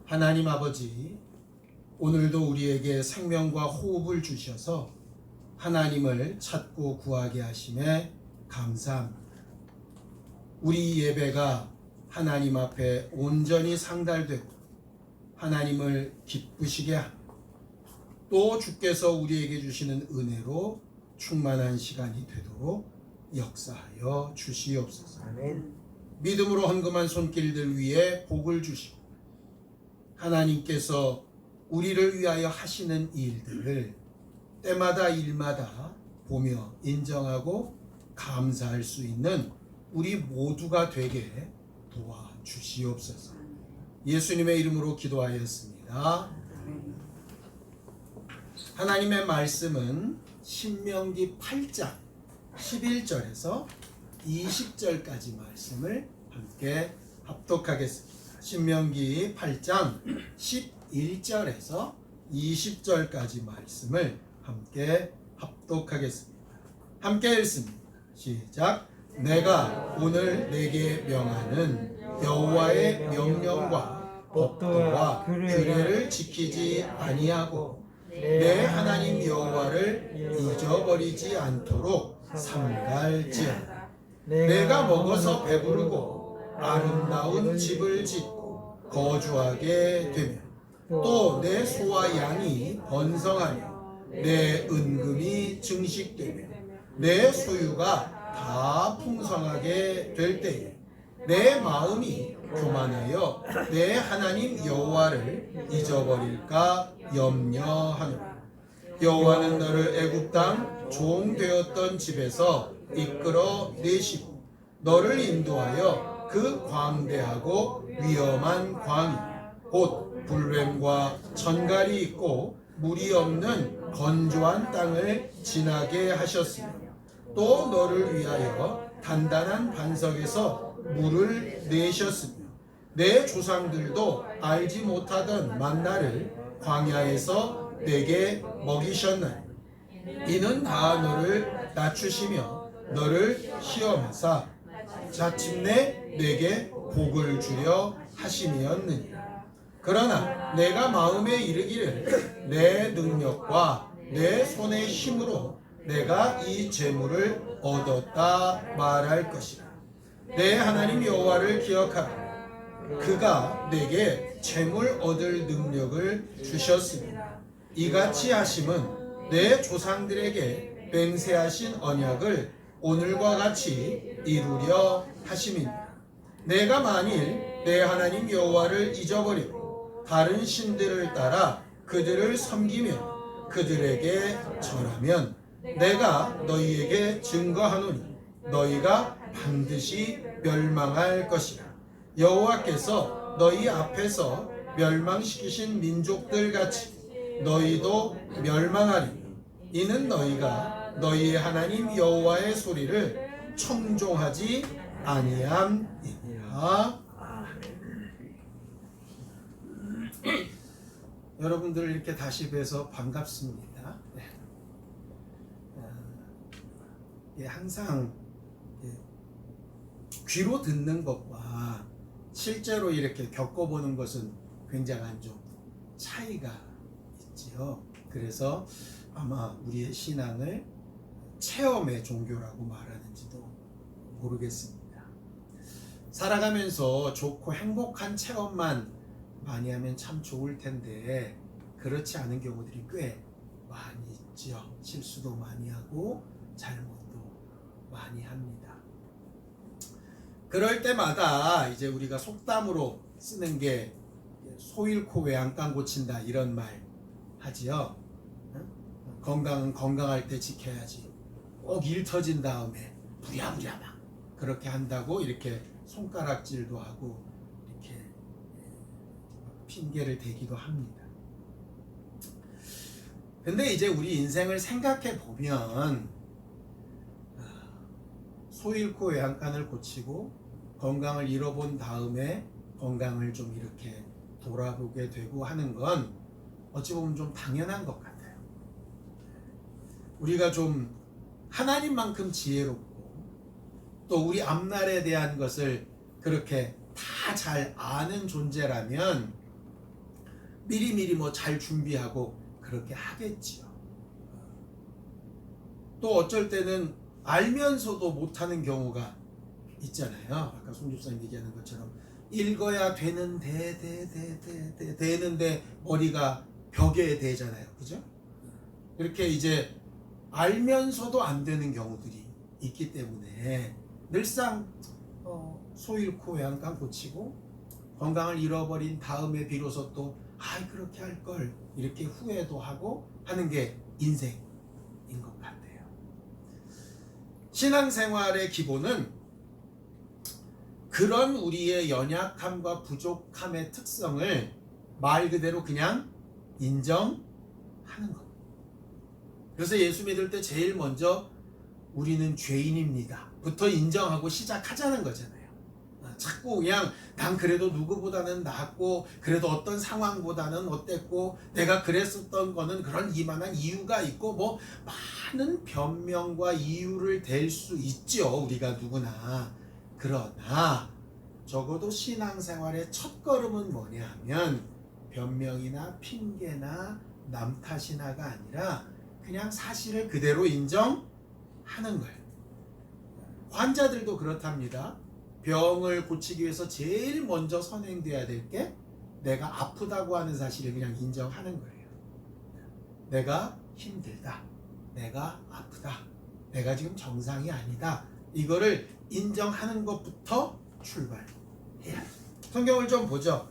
하나님 아버지, 오늘도 우리에게 생명과 호흡을 주셔서 하나님을 찾고 구하게 하심에 감사합니다. 우리 예배가 하나님 앞에 온전히 상달되고 하나님을 기쁘시게 하며 또 주께서 우리에게 주시는 은혜로 충만한 시간이 되도록 역사하여 주시옵소서. 아멘. 믿음으로 헌금한 손길들 위에 복을 주시고 하나님께서 우리를 위하여 하시는 일들을 때마다 일마다 보며 인정하고 감사할 수 있는 우리 모두가 되게 도와주시옵소서. 예수님의 이름으로 기도하였습니다. 하나님의 말씀은 신명기 8장 11절에서 20절까지 말씀을 함께 합독하겠습니다. 신명기 8장 11절에서 20절까지 말씀을 함께 합독하겠습니다. 함께 읽습니다. 시작. 내가 오늘 내게 명하는 여호와의 명령과 법도와 규례를 지키지 아니하고 내 하나님 여호와를 잊어버리지 않도록 삼갈지어다. 내가 먹어서 배부르고 아름다운 집을 짓고 거주하게 되며 또 내 소와 양이 번성하며 내 은금이 증식되며 내 소유가 다 풍성하게 될 때에 내 마음이 교만하여 내 하나님 여호와를 잊어버릴까 염려하노라. 여호와는 너를 애굽 땅 종 되었던 집에서 이끌어 내시고 너를 인도하여 그 광대하고 위험한 광이 곧 불뱀과 천갈이 있고 물이 없는 건조한 땅을 지나게 하셨으며 또 너를 위하여 단단한 반석에서 물을 내셨으며 내 조상들도 알지 못하던 만나를 광야에서 내게 먹이셨나니 이는 다 너를 낮추시며 너를 시험하사 자침내 내게 복을 주려 하심이었느니라. 그러나 내가 마음에 이르기를 내 능력과 내 손의 힘으로 내가 이 재물을 얻었다 말할 것이라. 내 하나님 여호와를 기억하라. 그가 내게 재물 얻을 능력을 주셨으니 이같이 하심은 내 조상들에게 맹세하신 언약을 오늘과 같이 이루려 하심이니라. 내가 만일 내 하나님 여호와를 잊어버리고 다른 신들을 따라 그들을 섬기며 그들에게 절하면 내가 너희에게 증거하노니 너희가 반드시 멸망할 것이라. 여호와께서 너희 앞에서 멸망시키신 민족들 같이 너희도 멸망하리니 이는 너희가 너희의 하나님 여호와의 소리를 청종하지 아니함이니라. 여러분들을 이렇게 다시 뵈서 반갑습니다. 항상 귀로 듣는 것과 실제로 이렇게 겪어보는 것은 굉장한 좀 차이가 있지요. 그래서 아마 우리의 신앙을 체험의 종교라고 말하는지도 모르겠습니다. 살아가면서 좋고 행복한 체험만 많이 하면 참 좋을 텐데 그렇지 않은 경우들이 꽤 많이 있죠. 실수도 많이 하고 잘못도 많이 합니다. 그럴 때마다 이제 우리가 속담으로 쓰는 게 소 잃고 외양간 고친다 이런 말 하지요. 건강은 건강할 때 지켜야지. 꼭 일 터진 다음에 부랴부랴 막 그렇게 한다고 이렇게 손가락질도 하고 이렇게 핑계를 대기도 합니다. 근데 이제 우리 인생을 생각해 보면 소 잃고 외양간을 고치고 건강을 잃어본 다음에 건강을 좀 이렇게 돌아보게 되고 하는 건 어찌 보면 좀 당연한 것 같아요. 우리가 좀 하나님만큼 지혜롭고 또 우리 앞날에 대한 것을 그렇게 다 잘 아는 존재라면 미리미리 뭐 잘 준비하고 그렇게 하겠지요. 또 어쩔 때는 알면서도 못하는 경우가 있잖아요. 아까 송 집사님 얘기하는 것처럼 읽어야 되는데 머리가 벽에 대잖아요. 그죠? 이렇게 이제 알면서도 안 되는 경우들이 있기 때문에 늘상 소 잃고 외양간 고치고 건강을 잃어버린 다음에 비로소 또 그렇게 할 걸 이렇게 후회도 하고 하는 게 인생인 것 같아요. 신앙생활의 기본은 그런 우리의 연약함과 부족함의 특성을 말 그대로 그냥 인정하는 것. 그래서 예수 믿을 때 제일 먼저 우리는 죄인입니다 부터 인정하고 시작하자는 거잖아요. 자꾸 그냥 난 그래도 누구보다는 낫고 그래도 어떤 상황보다는 어땠고 내가 그랬었던 거는 그런 이만한 이유가 있고 뭐 많은 변명과 이유를 댈 수 있죠. 우리가 누구나. 그러나 적어도 신앙생활의 첫걸음은 뭐냐 하면 변명이나 핑계나 남 탓이나가 아니라 그냥 사실을 그대로 인정하는 거예요. 환자들도 그렇답니다. 병을 고치기 위해서 제일 먼저 선행돼야 될 게 내가 아프다고 하는 사실을 그냥 인정하는 거예요. 내가 힘들다. 내가 아프다. 내가 지금 정상이 아니다. 이거를 인정하는 것부터 출발해야 돼요. 성경을 좀 보죠.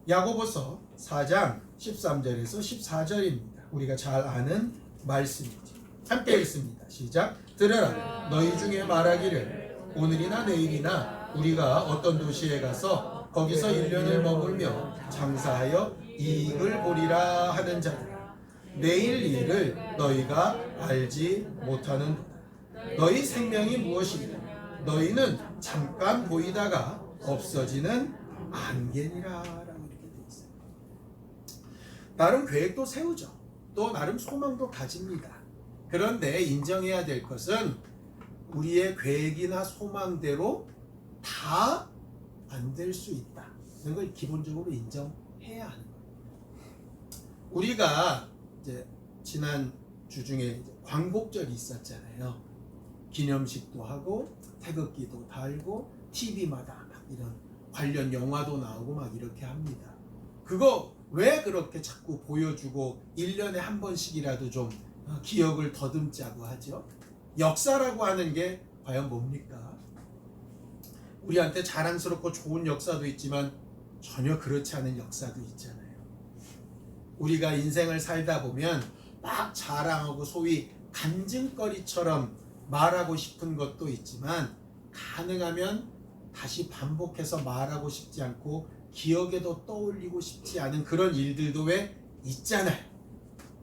야고보서 4장 13절에서 14절입니다. 우리가 잘 아는 말씀이죠. 함께 읽습니다. 시작. 들으라. 너희 중에 말하기를 오늘이나 내일이나 우리가 어떤 도시에 가서 거기서 1년을 머물며 장사하여 이익을 보리라 하는 자들아, 내일 일을 너희가 알지 못하는도다. 너희 생명이 무엇이냐? 너희는 잠깐 보이다가 없어지는 안개니라 라고 이렇게 되어 있어요. 나름 계획도 세우죠. 또 나름 소망도 가집니다. 그런데 인정해야 될 것은 우리의 계획이나 소망대로 다 안 될 수 있다는 걸 기본적으로 인정해야 하는 거예요. 우리가 이제 지난 주 중에 광복절이 있었잖아요. 기념식도 하고 태극기도 달고 TV마다 막 이런 관련 영화도 나오고 막 이렇게 합니다. 그거 왜 그렇게 자꾸 보여주고 1년에 한 번씩이라도 좀 기억을 더듬자고 하죠? 역사라고 하는 게 과연 뭡니까? 우리한테 자랑스럽고 좋은 역사도 있지만 전혀 그렇지 않은 역사도 있잖아요. 우리가 인생을 살다 보면 막 자랑하고 소위 간증거리처럼 말하고 싶은 것도 있지만 가능하면 다시 반복해서 말하고 싶지 않고 기억에도 떠올리고 싶지 않은 그런 일들도 왜 있잖아요.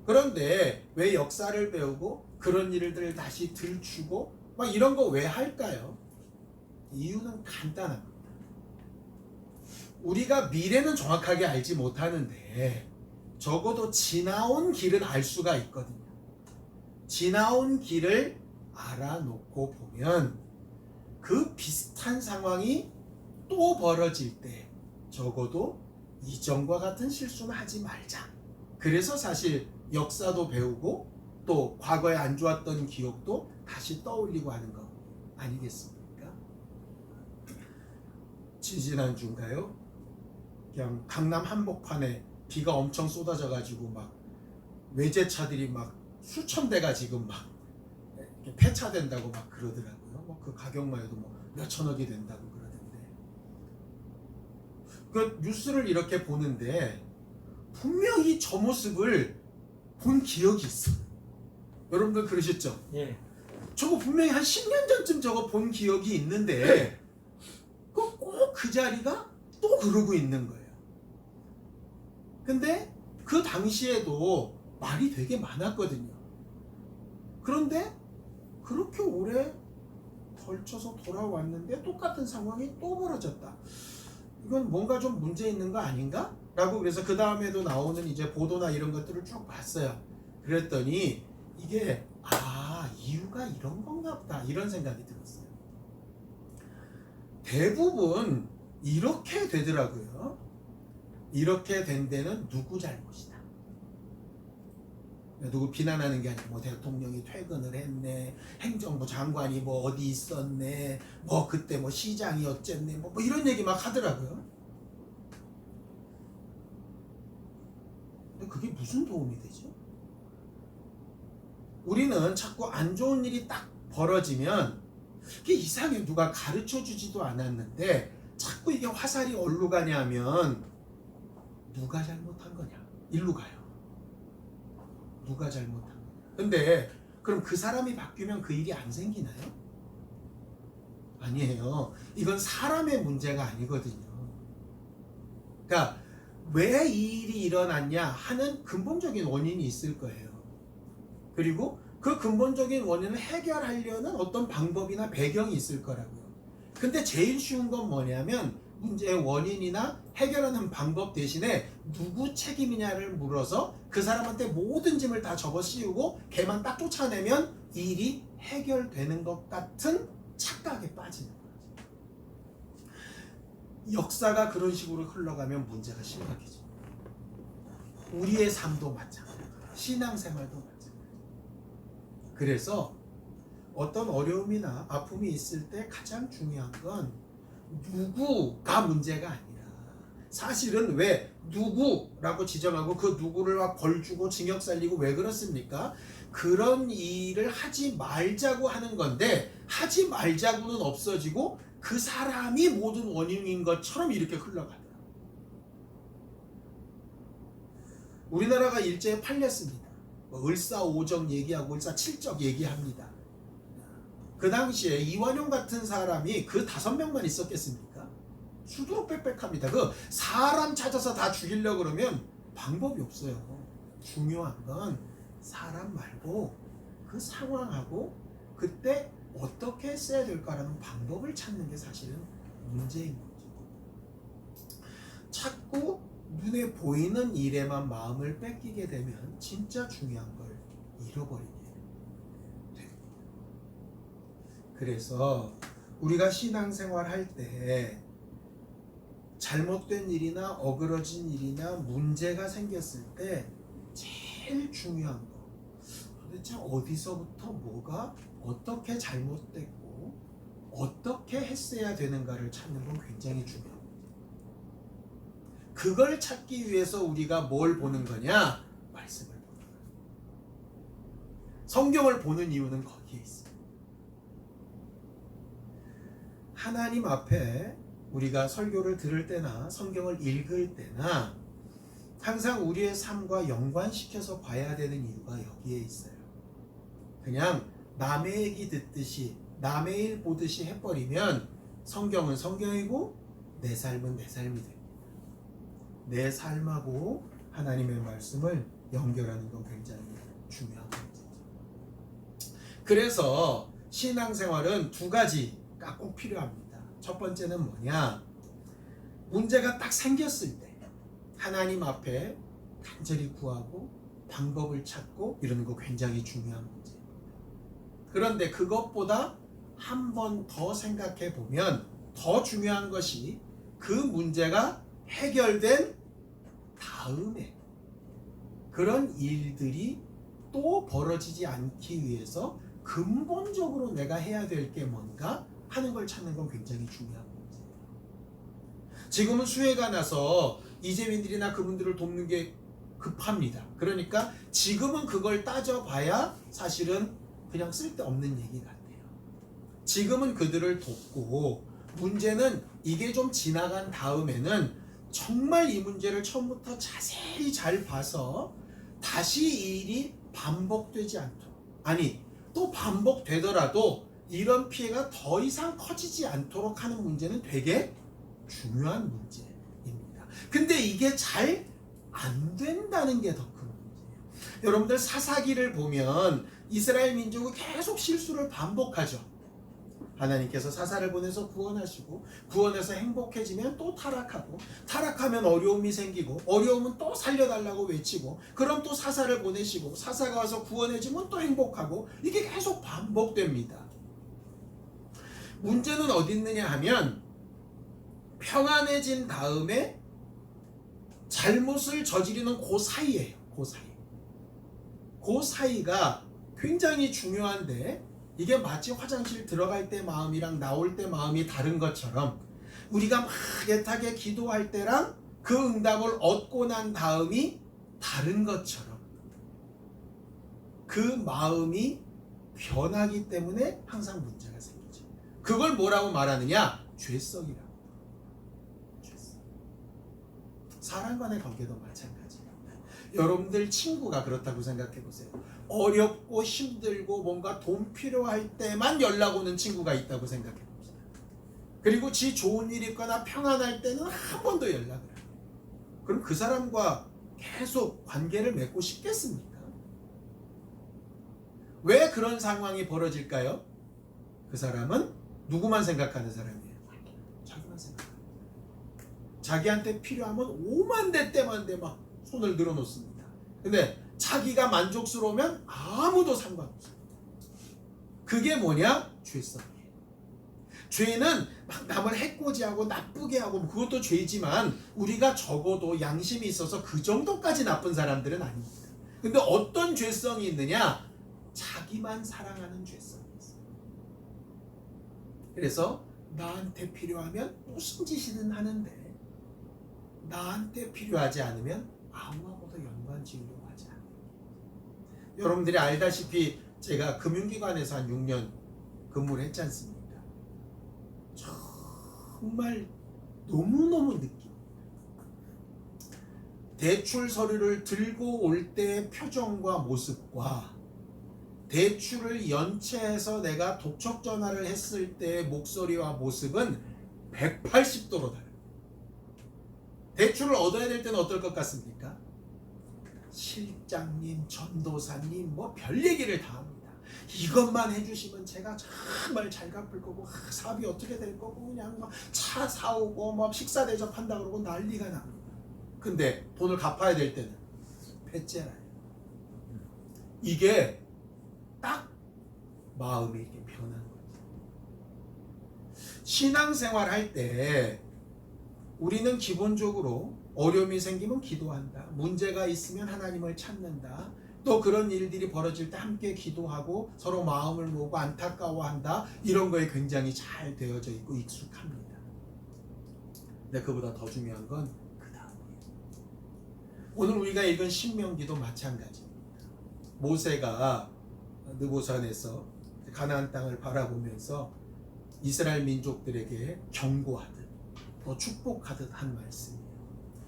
그런데 왜 역사를 배우고 그런 일들을 다시 들추고 막 이런 거 왜 할까요? 이유는 간단합니다. 우리가 미래는 정확하게 알지 못하는데 적어도 지나온 길은 알 수가 있거든요. 지나온 길을 알아놓고 보면 그 비슷한 상황이 또 벌어질 때 적어도 이전과 같은 실수는 하지 말자. 그래서 사실 역사도 배우고 또 과거에 안 좋았던 기억도 다시 떠올리고 하는 거 아니겠습니까? 지난주인가요? 그냥 강남 한복판에 비가 엄청 쏟아져 가지고 막 외제차들이 막 수천 대가 지금 막 폐차된다고 막 그러더라고요. 뭐 그 가격만 해도 뭐 몇천억이 된다고 그러던데. 그 뉴스를 이렇게 보는데 분명히 저 모습을 본 기억이 있어. 여러분들 그러셨죠? 예. 저거 분명히 한 10년 전쯤 저거 본 기억이 있는데 꼭 그 자리가 또 그러고 있는 거예요. 근데 그 당시에도 말이 되게 많았거든요. 그런데 그렇게 오래 걸쳐서 돌아왔는데 똑같은 상황이 또 벌어졌다. 이건 뭔가 좀 문제 있는 거 아닌가? 라고 그래서 그 다음에도 나오는 이제 보도나 이런 것들을 쭉 봤어요. 그랬더니 이게 이유가 이런 건가 보다 이런 생각이 들었어요. 대부분 이렇게 되더라고요. 이렇게 된 데는 누구 잘못이다. 누구 비난하는 게 아니고 뭐 대통령이 퇴근을 했네, 행정부 장관이 뭐 어디 있었네, 뭐 그때 뭐 시장이 어쨌네, 뭐 이런 얘기 막 하더라고요. 근데 그게 무슨 도움이 되죠? 우리는 자꾸 안 좋은 일이 딱 벌어지면 이게 이상해. 누가 가르쳐 주지도 않았는데 자꾸 이게 화살이 어디로 가냐면 누가 잘못한 거냐, 일로 가요. 누가 잘못한 거냐. 근데 그럼 그 사람이 바뀌면 그 일이 안 생기나요? 아니에요. 이건 사람의 문제가 아니거든요. 그러니까 왜 이 일이 일어났냐 하는 근본적인 원인이 있을 거예요. 그리고 그 근본적인 원인을 해결하려는 어떤 방법이나 배경이 있을 거라고요. 근데 제일 쉬운 건 뭐냐면 문제의 원인이나 해결하는 방법 대신에 누구 책임이냐를 물어서 그 사람한테 모든 짐을 다 접어 씌우고 걔만 딱 쫓아내면 이 일이 해결되는 것 같은 착각에 빠지는 거죠. 역사가 그런 식으로 흘러가면 문제가 심각해져. 우리의 삶도 마찬가지예요. 신앙생활도 마찬가지예요. 그래서 어떤 어려움이나 아픔이 있을 때 가장 중요한 건 누구가 문제가 아니라 사실은 왜 누구라고 지정하고 그 누구를 막 벌주고 징역 살리고 왜 그렇습니까? 그런 일을 하지 말자고 하는 건데 하지 말자고는 없어지고 그 사람이 모든 원인인 것처럼 이렇게 흘러가더라고요. 우리나라가 일제에 팔렸습니다. 을사오적 얘기하고 을사칠적 얘기합니다. 그 당시에 이완용 같은 사람이 그 5명만 있었겠습니까? 수두룩 빽빽합니다. 그 사람 찾아서 다 죽이려고 그러면 방법이 없어요. 중요한 건 사람 말고 그 상황하고 그때 어떻게 했어야 될까라는 방법을 찾는 게 사실은 문제인 거죠. 자꾸 눈에 보이는 일에만 마음을 뺏기게 되면 진짜 중요한 걸 잃어버리게 됩니다. 그래서 우리가 신앙생활 할 때 잘못된 일이나 어그러진 일이나 문제가 생겼을 때 제일 중요한 거, 도대체 어디서부터 뭐가 어떻게 잘못됐고 어떻게 했어야 되는가를 찾는 건 굉장히 중요합니다. 그걸 찾기 위해서 우리가 뭘 보는 거냐? 말씀을 보는 거예요. 성경을 보는 이유는 거기에 있어요. 하나님 앞에 우리가 설교를 들을 때나 성경을 읽을 때나 항상 우리의 삶과 연관시켜서 봐야 되는 이유가 여기에 있어요. 그냥 남의 얘기 듣듯이 남의 일 보듯이 해버리면 성경은 성경이고 내 삶은 내 삶이 됩니다. 내 삶하고 하나님의 말씀을 연결하는 건 굉장히 중요한 문제죠. 그래서 신앙생활은 2가지가 꼭 필요합니다. 첫 번째는 뭐냐? 문제가 딱 생겼을 때 하나님 앞에 간절히 구하고 방법을 찾고 이러는 거 굉장히 중요한 문제입니다. 그런데 그것보다 한 번 더 생각해 보면 더 중요한 것이 그 문제가 해결된 다음에 그런 일들이 또 벌어지지 않기 위해서 근본적으로 내가 해야 될 게 뭔가 하는 걸 찾는 건 굉장히 중요한 문제예요. 지금은 수해가 나서 이재민들이나 그분들을 돕는 게 급합니다. 그러니까 지금은 그걸 따져봐야 사실은 그냥 쓸데없는 얘기 같아요. 지금은 그들을 돕고 문제는 이게 좀 지나간 다음에는 정말 이 문제를 처음부터 자세히 잘 봐서 다시 이 일이 반복되지 않도록, 아니 또 반복되더라도 이런 피해가 더 이상 커지지 않도록 하는 문제는 되게 중요한 문제입니다. 근데 이게 잘 안 된다는 게 더 큰 문제예요. 여러분들 사사기를 보면 이스라엘 민족이 계속 실수를 반복하죠. 하나님께서 사사를 보내서 구원하시고 구원해서 행복해지면 또 타락하고 타락하면 어려움이 생기고 어려움은 또 살려달라고 외치고 그럼 또 사사를 보내시고 사사가 와서 구원해지면 또 행복하고 이게 계속 반복됩니다. 문제는 어디 있느냐 하면 평안해진 다음에 잘못을 저지르는 그 사이예요. 그 사이가 굉장히 중요한데, 이게 마치 화장실 들어갈 때 마음이랑 나올 때 마음이 다른 것처럼 우리가 막 애타게 기도할 때랑 그 응답을 얻고 난 다음이 다른 것처럼 그 마음이 변하기 때문에 항상 문제가 생기죠. 그걸 뭐라고 말하느냐? 죄성이라고. 죄성. 사람 간의 관계도 마찬가지예요. 여러분들 친구가 그렇다고 생각해 보세요. 어렵고 힘들고 뭔가 돈 필요할 때만 연락 오는 친구가 있다고 생각해 봅시다. 그리고 지 좋은 일 있거나 평안할 때는 한 번도 연락을 안 해요. 그럼 그 사람과 계속 관계를 맺고 싶겠습니까? 왜 그런 상황이 벌어질까요? 그 사람은 누구만 생각하는 사람이에요? 자기만 생각하는 사람. 자기한테 필요하면 오만 대 때만 돼 막 손을 늘어놓습니다. 근데 자기가 만족스러우면 아무도 상관없어요. 그게 뭐냐? 죄성이에요. 죄는 막 남을 해코지하고 나쁘게 하고 그것도 죄지만 우리가 적어도 양심이 있어서 그 정도까지 나쁜 사람들은 아닙니다. 근데 어떤 죄성이 있느냐? 자기만 사랑하는 죄성이 있어요. 그래서 나한테 필요하면 무슨 짓이든 하는데 나한테 필요하지 않으면 아무하고도 연관 지으려고 하지 않아요. 여러분들이 알다시피 제가 금융기관에서 한 6년 근무를 했지 않습니까? 정말 너무너무 느낍니다. 대출 서류를 들고 올 때의 표정과 모습과 대출을 연체해서 내가 독촉 전화를 했을 때의 목소리와 모습은 180도로 달라요. 대출을 얻어야 될 때는 어떨 것 같습니까? 실장님, 전도사님 뭐 별 얘기를 다 합니다. 이것만 해주시면 제가 정말 잘 갚을 거고 사업이 어떻게 될 거고 그냥 막 차 사오고 막 식사 대접한다 그러고 난리가 납니다. 근데 돈을 갚아야 될 때는 배째라요. 이게 딱 마음이 이렇게 변한 거예요. 신앙생활 할 때 우리는 기본적으로 어려움이 생기면 기도한다. 문제가 있으면 하나님을 찾는다. 또 그런 일들이 벌어질 때 함께 기도하고 서로 마음을 모으고 안타까워한다. 이런 거에 굉장히 잘 되어져 있고 익숙합니다. 근데 그보다 더 중요한 건 그 다음이에요. 오늘 우리가 읽은 신명기도 마찬가지입니다. 모세가 느보산에서 가나안 땅을 바라보면서 이스라엘 민족들에게 경고하듯 또 축복하듯 한 말씀이에요.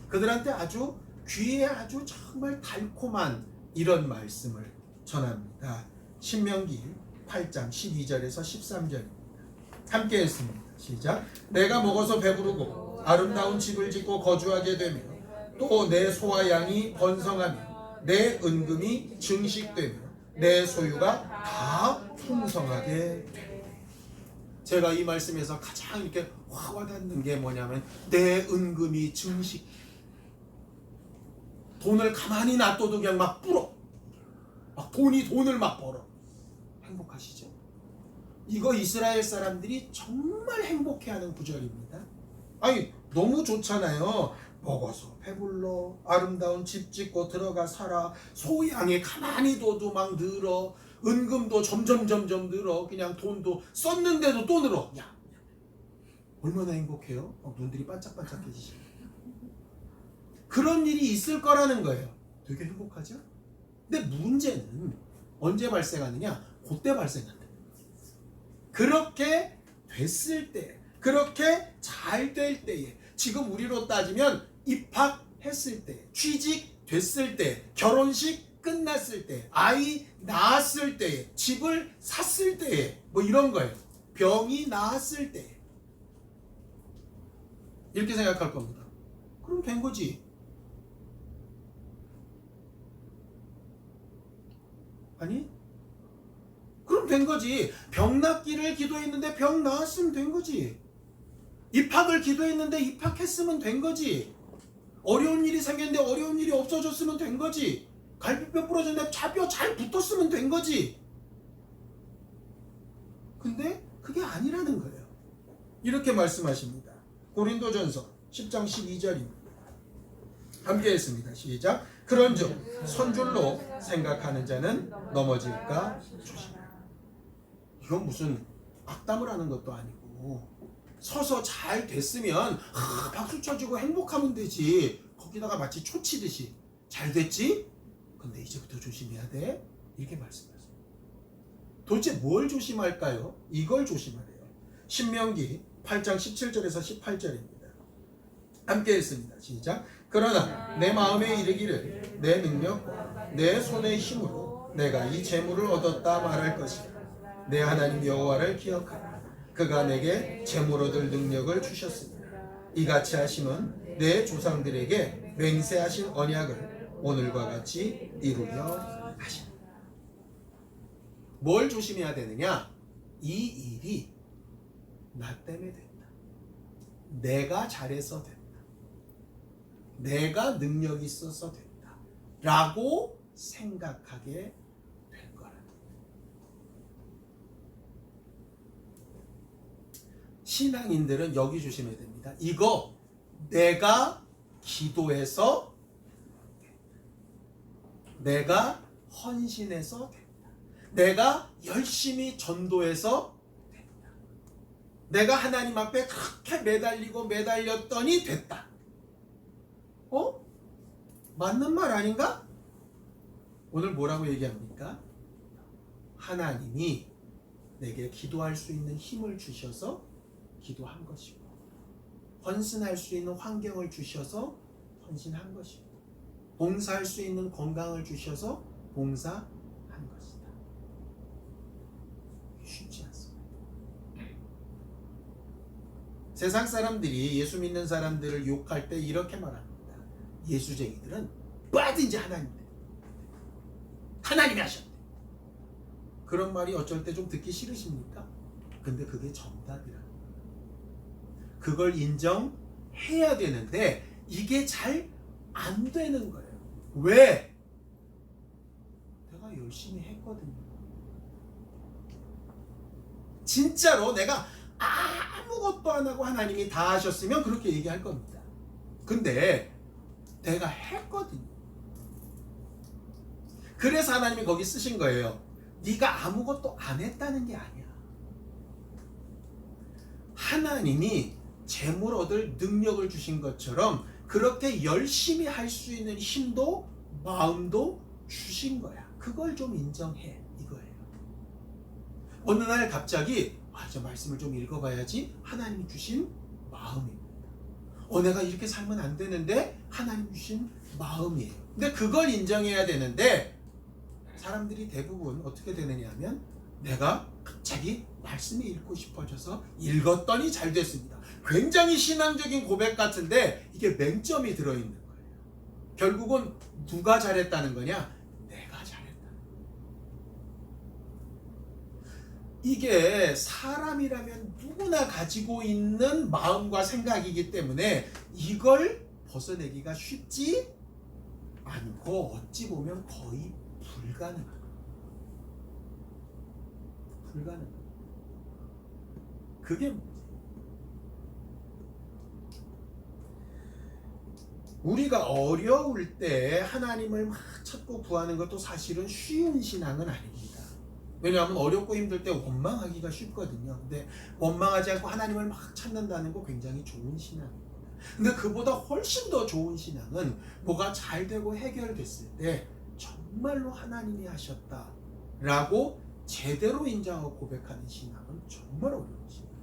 그들한테 아주 귀에 아주 정말 달콤한 이런 말씀을 전합니다. 신명기 8장 12절에서 13절입니다. 함께 했습니다. 시작. 내가 먹어서 배부르고 아름다운 집을 짓고 거주하게 되며 또 내 소와 양이 번성하며 내 은금이 증식되며 내 소유가 다 풍성하게 되며. 제가 이 말씀에서 가장 이렇게 와닿는 게 뭐냐면 내 은금이 증식. 돈을 가만히 놔둬도 그냥 막 불어. 막 돈을 막 벌어. 행복하시죠? 이거 이스라엘 사람들이 정말 행복해하는 구절입니다. 아니 너무 좋잖아요. 먹어서 배불러, 아름다운 집 짓고 들어가 살아, 소양이 가만히 둬도 막 늘어, 은금도 점점 늘어, 그냥 돈도 썼는데도 또 늘어. 야, 얼마나 행복해요? 눈들이 반짝반짝해지시네. 그런 일이 있을 거라는 거예요. 되게 행복하죠? 근데 문제는 언제 발생하느냐? 그때 발생한다. 그렇게 됐을 때, 그렇게 잘 될 때에, 지금 우리로 따지면 입학했을 때, 취직됐을 때, 결혼식 끝났을 때, 아이 낳았을 때에, 집을 샀을 때에, 뭐 이런 거예요. 병이 나았을 때. 이렇게 생각할 겁니다. 그럼 된 거지. 아니? 그럼 된 거지. 병 낫기를 기도했는데 병 나았으면 된 거지. 입학을 기도했는데 입학했으면 된 거지. 어려운 일이 생겼는데 어려운 일이 없어졌으면 된 거지. 갈비뼈 부러졌는데 뼈 잘 붙었으면 된 거지. 근데 그게 아니라는 거예요. 이렇게 말씀하십니다. 고린도전서 10장 12절입니다. 함께 했습니다. 시작. 그런즉 선줄로 생각하는 자는 넘어질까 조심하라. 이건 무슨 악담을 하는 것도 아니고 서서 잘 됐으면 박수 쳐주고 행복하면 되지. 거기다가 마치 초치듯이 잘 됐지? 근데 이제부터 조심해야 돼. 이렇게 말씀하세요. 도대체 뭘 조심할까요? 이걸 조심하래요. 신명기 8장 17절에서 18절입니다. 함께 했습니다. 시작. 그러나 내 마음에 이르기를 내 능력과 내 손의 힘으로 내가 이 재물을 얻었다 말할 것이라. 내 하나님 여호와를 기억하라. 그가 내게 재물 얻을 능력을 주셨습니다. 이같이 하심은 내 조상들에게 맹세하신 언약을 오늘과 같이 이루려 하시라. 뭘 조심해야 되느냐? 이 일이 나 때문에 됐다. 내가 잘해서 됐다. 내가 능력이 있어서 됐다. 라고 생각하게 될 거라는 거예요. 신앙인들은 여기 조심해야 됩니다. 이거 내가 기도해서 됐다. 내가 헌신해서 됐다. 내가 열심히 전도해서 됐다. 내가 하나님 앞에 그렇게 매달렸더니 됐다. 맞는 말 아닌가? 오늘 뭐라고 얘기합니까? 하나님이 내게 기도할 수 있는 힘을 주셔서 기도한 것이고, 헌신할 수 있는 환경을 주셔서 헌신한 것이고, 봉사할 수 있는 건강을 주셔서 봉사한 것이다. 쉽지 않습니다. 세상 사람들이 예수 믿는 사람들을 욕할 때 이렇게 말합니다. 예수쟁이들은 뭐든지 하나님이 하셨대. 그런 말이 어쩔 때 좀 듣기 싫으십니까? 근데 그게 정답이라는 거예요. 그걸 인정해야 되는데 이게 잘 안 되는 거예요. 왜? 내가 열심히 했거든요. 진짜로 내가 아무것도 안 하고 하나님이 다 하셨으면 그렇게 얘기할 겁니다. 근데 내가 했거든요. 그래서 하나님이 거기 쓰신 거예요. 네가 아무것도 안 했다는 게 아니야. 하나님이 재물 얻을 능력을 주신 것처럼 그렇게 열심히 할 수 있는 힘도 마음도 주신 거야. 그걸 좀 인정해, 이거예요. 어느 날 갑자기 저 말씀을 좀 읽어봐야지. 하나님이 주신 마음입니다. 내가 이렇게 살면 안 되는데 하나님 주신 마음이에요. 근데 그걸 인정해야 되는데 사람들이 대부분 어떻게 되느냐 하면 내가 갑자기 말씀이 읽고 싶어져서 읽었더니 잘 됐습니다. 굉장히 신앙적인 고백 같은데 이게 맹점이 들어있는 거예요. 결국은 누가 잘했다는 거냐? 내가 잘했다. 이게 사람이라면 누구나 가지고 있는 마음과 생각이기 때문에 이걸 벗어내기가 쉽지 않고 어찌 보면 거의 불가능합니다. 불가능합니다. 그게 문제예요. 우리가 어려울 때 하나님을 막 찾고 구하는 것도 사실은 쉬운 신앙은 아닙니다. 왜냐하면 어렵고 힘들 때 원망하기가 쉽거든요. 근데 원망하지 않고 하나님을 막 찾는다는 거 굉장히 좋은 신앙입니다. 근데 그보다 훨씬 더 좋은 신앙은 뭐가 잘 되고 해결됐을 때 정말로 하나님이 하셨다라고 제대로 인정하고 고백하는 신앙은 정말 어려운 신앙이에요.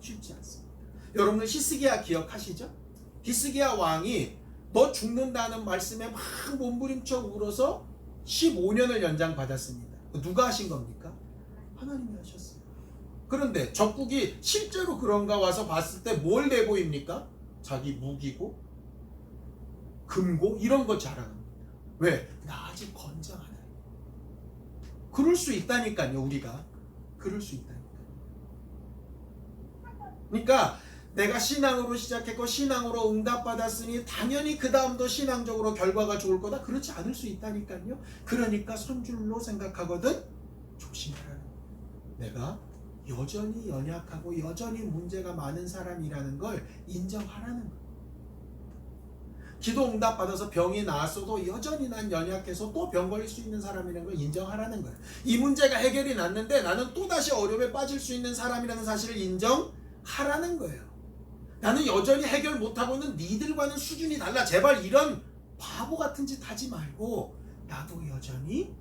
쉽지 않습니다. 여러분들 히스기야 기억하시죠? 히스기야 왕이 너 죽는다는 말씀에 막 몸부림쳐 울어서 15년을 연장받았습니다. 누가 하신 겁니까? 하나님이 하셨어요. 그런데 적국이 실제로 그런가 와서 봤을 때 뭘 내보입니까? 자기 무기고 금고 이런 거 자랑합니다. 왜? 나 아직 건장하다. 그럴 수 있다니까요. 우리가 그럴 수 있다니까요. 그러니까 내가 신앙으로 시작했고 신앙으로 응답받았으니 당연히 그 다음도 신앙적으로 결과가 좋을 거다. 그렇지 않을 수 있다니까요. 그러니까 손줄로 생각하거든 조심하라는 거예요. 내가 여전히 연약하고 여전히 문제가 많은 사람이라는 걸 인정하라는 거예요. 기도 응답 받아서 병이 나았어도 여전히 난 연약해서 또 병 걸릴 수 있는 사람이라는 걸 인정하라는 거예요. 이 문제가 해결이 났는데 나는 또다시 어려움에 빠질 수 있는 사람이라는 사실을 인정하라는 거예요. 나는 여전히 해결 못하고 있는 니들과는 수준이 달라. 제발 이런 바보 같은 짓 하지 말고 나도 여전히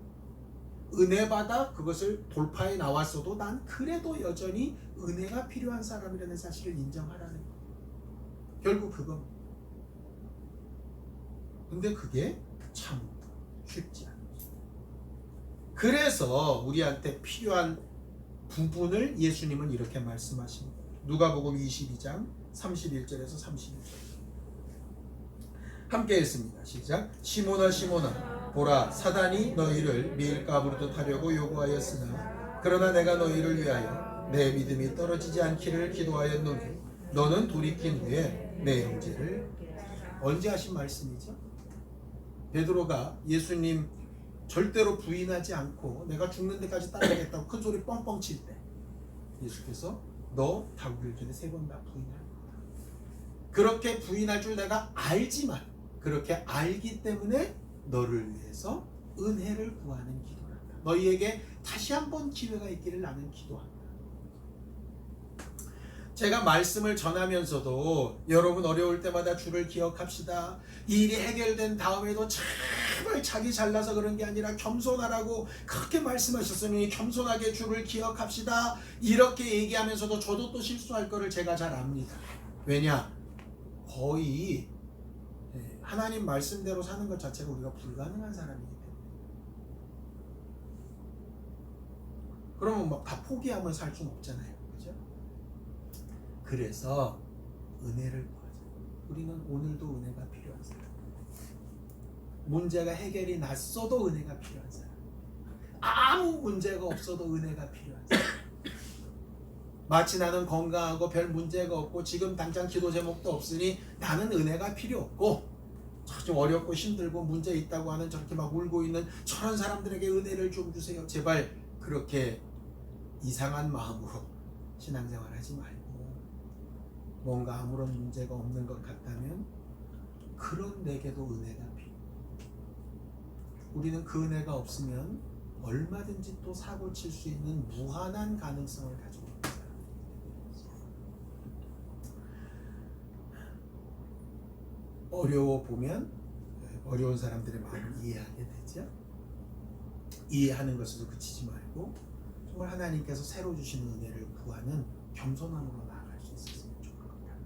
은혜 받아 그것을 돌파해 나왔어도 난 그래도 여전히 은혜가 필요한 사람이라는 사실을 인정하라는 거예요. 결국 그겁니다. 근데 그게 참 쉽지 않아요. 그래서 우리한테 필요한 부분을 예수님은 이렇게 말씀하십니다. 누가복음 22장 31절에서 32절 함께 읽습니다. 시작. 시몬아 시몬아 보라 사단이 너희를 밀가부르듯 하려고 요구하였으나 그러나 내가 너희를 위하여 내 믿음이 떨어지지 않기를 기도하였노니 너는 돌이킨 후에 내 형제를 언제 하신 말씀이죠? 베드로가 예수님 절대로 부인하지 않고 내가 죽는 데까지 따라가겠다고 큰 소리 뻥뻥 칠 때 예수께서 너 다구길 전에 3번 다 부인할 거다. 그렇게 부인할 줄 내가 알지만 그렇게 알기 때문에 너를 위해서 은혜를 구하는 기도를 한다. 너희에게 다시 한번 기회가 있기를 나는 기도한다. 제가 말씀을 전하면서도 여러분 어려울 때마다 주를 기억합시다. 이 일이 해결된 다음에도 제발 자기 잘나서 그런 게 아니라 겸손하라고 그렇게 말씀하셨으니 겸손하게 주를 기억합시다. 이렇게 얘기하면서도 저도 또 실수할 거를 제가 잘 압니다. 왜냐? 거의 하나님 말씀대로 사는 것 자체가 우리가 불가능한 사람이기 때문에. 그러면 막 다 포기하면 살 수는 없잖아요. 그죠? 그래서 은혜를 구하자. 우리는 오늘도 은혜가 필요한 사람. 문제가 해결이 났어도 은혜가 필요한 사람. 아무 문제가 없어도 은혜가 필요한 사람. 마치 나는 건강하고 별 문제가 없고 지금 당장 기도 제목도 없으니 나는 은혜가 필요 없고 좀 어렵고 힘들고 문제 있다고 하는 저렇게 막 울고 있는 저런 사람들에게 은혜를 좀 주세요. 제발 그렇게 이상한 마음으로 신앙생활 하지 말고 뭔가 아무런 문제가 없는 것 같다면 그런 내게도 은혜가 필요해요. 우리는 그 은혜가 없으면 얼마든지 또 사고 칠 수 있는 무한한 가능성을 가지고 있는 사람입니다. 어려워 보면 어려운 사람들의 마음을 이해하게 되죠. 이해하는 것으로 그치지 말고 정말 하나님께서 새로 주시는 은혜를 구하는 겸손함으로 나아갈 수 있었으면 좋을 것 같아요.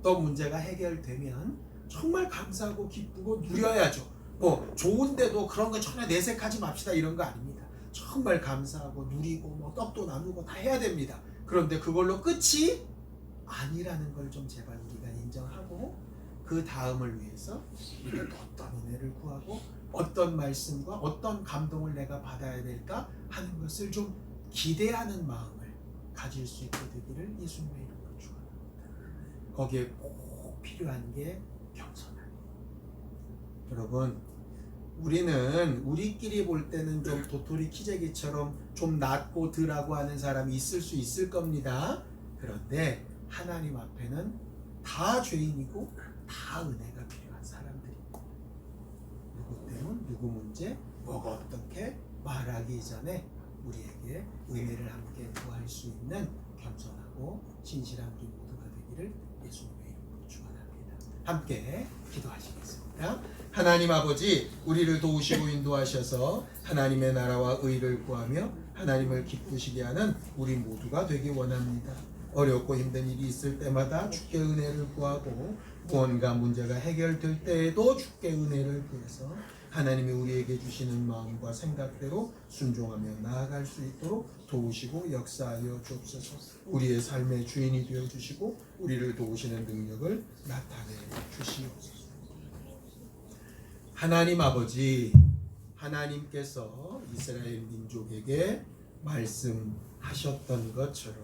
또 문제가 해결되면 정말 감사하고 기쁘고 누려야죠. 뭐 좋은데도 그런 거 전혀 내색하지 맙시다 이런 거 아닙니다. 정말 감사하고 누리고 뭐 떡도 나누고 다 해야 됩니다. 그런데 그걸로 끝이 아니라는 걸 좀 제발 우리가 인정하고 그 다음을 위해서 우리가 어떤 은혜를 구하고 어떤 말씀과 어떤 감동을 내가 받아야 될까 하는 것을 좀 기대하는 마음을 가질 수 있게 되기를 예수님의 이름으로 축원합니다. 거기에 꼭 필요한 게 겸손함. 여러분, 우리는 우리끼리 볼 때는 좀 도토리 키재기처럼 좀 낮고 덜하고 하는 사람이 있을 수 있을 겁니다. 그런데 하나님 앞에는 다 죄인이고 다 은혜가 필요한 사람들입니다. 누구 때문, 누구 문제, 뭐가 어떻게 말하기 전에 우리에게 은혜를 함께 구할 수 있는 겸손하고 신실한 우리 모두가 되기를 예수님의 이름으로 축원합니다. 함께 기도하시겠습니다. 하나님 아버지, 우리를 도우시고 인도하셔서 하나님의 나라와 의를 구하며 하나님을 기쁘시게 하는 우리 모두가 되기 원합니다. 어렵고 힘든 일이 있을 때마다 주께 은혜를 구하고 무언가 문제가 해결될 때에도 주께 은혜를 구해서 하나님이 우리에게 주시는 마음과 생각대로 순종하며 나아갈 수 있도록 도우시고 역사하여 주옵소서. 우리의 삶의 주인이 되어 주시고 우리를 도우시는 능력을 나타내 주시옵소서. 하나님 아버지, 하나님께서 이스라엘 민족에게 말씀하셨던 것처럼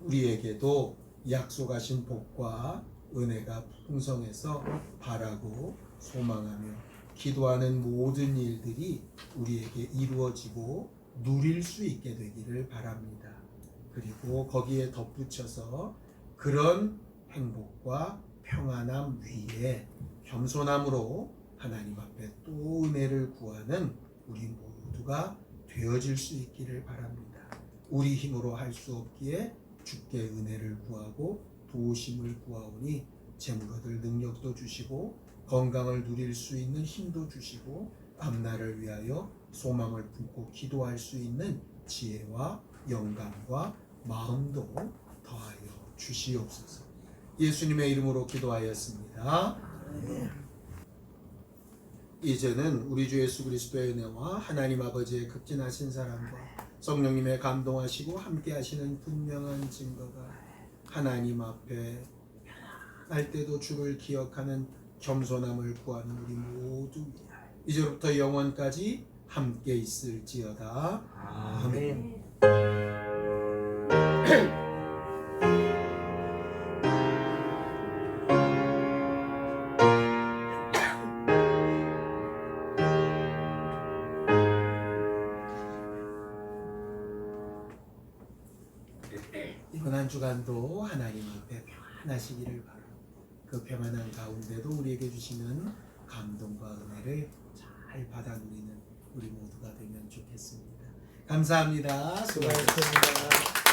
우리에게도 약속하신 복과 은혜가 풍성해서 바라고 소망하며 기도하는 모든 일들이 우리에게 이루어지고 누릴 수 있게 되기를 바랍니다. 그리고 거기에 덧붙여서 그런 행복과 평안함 위에 겸손함으로 하나님 앞에 또 은혜를 구하는 우리 모두가 되어질 수 있기를 바랍니다. 우리 힘으로 할 수 없기에 주께 은혜를 구하고 도우심을 구하오니 재물 얻을 능력도 주시고 건강을 누릴 수 있는 힘도 주시고 앞날을 위하여 소망을 품고 기도할 수 있는 지혜와 영감과 마음도 더하여 주시옵소서. 예수님의 이름으로 기도하였습니다. 이제는 우리 주 예수 그리스도의 은혜와 하나님 아버지의 극진하신 사랑과 성령님의 감동하시고 함께하시는 분명한 증거가 하나님 앞에 할 때도 주를 기억하는 겸손함을 구하는 우리 모두 이제부터 영원까지 함께 있을지어다. 아멘. 이번 한 주간도 하나님 앞에 평안하시기를 바라고 그 평안한 가운데도 우리에게 주시는 감동과 은혜를 잘 받아 누리는 우리 모두가 되면 좋겠습니다. 감사합니다. 수고하셨습니다.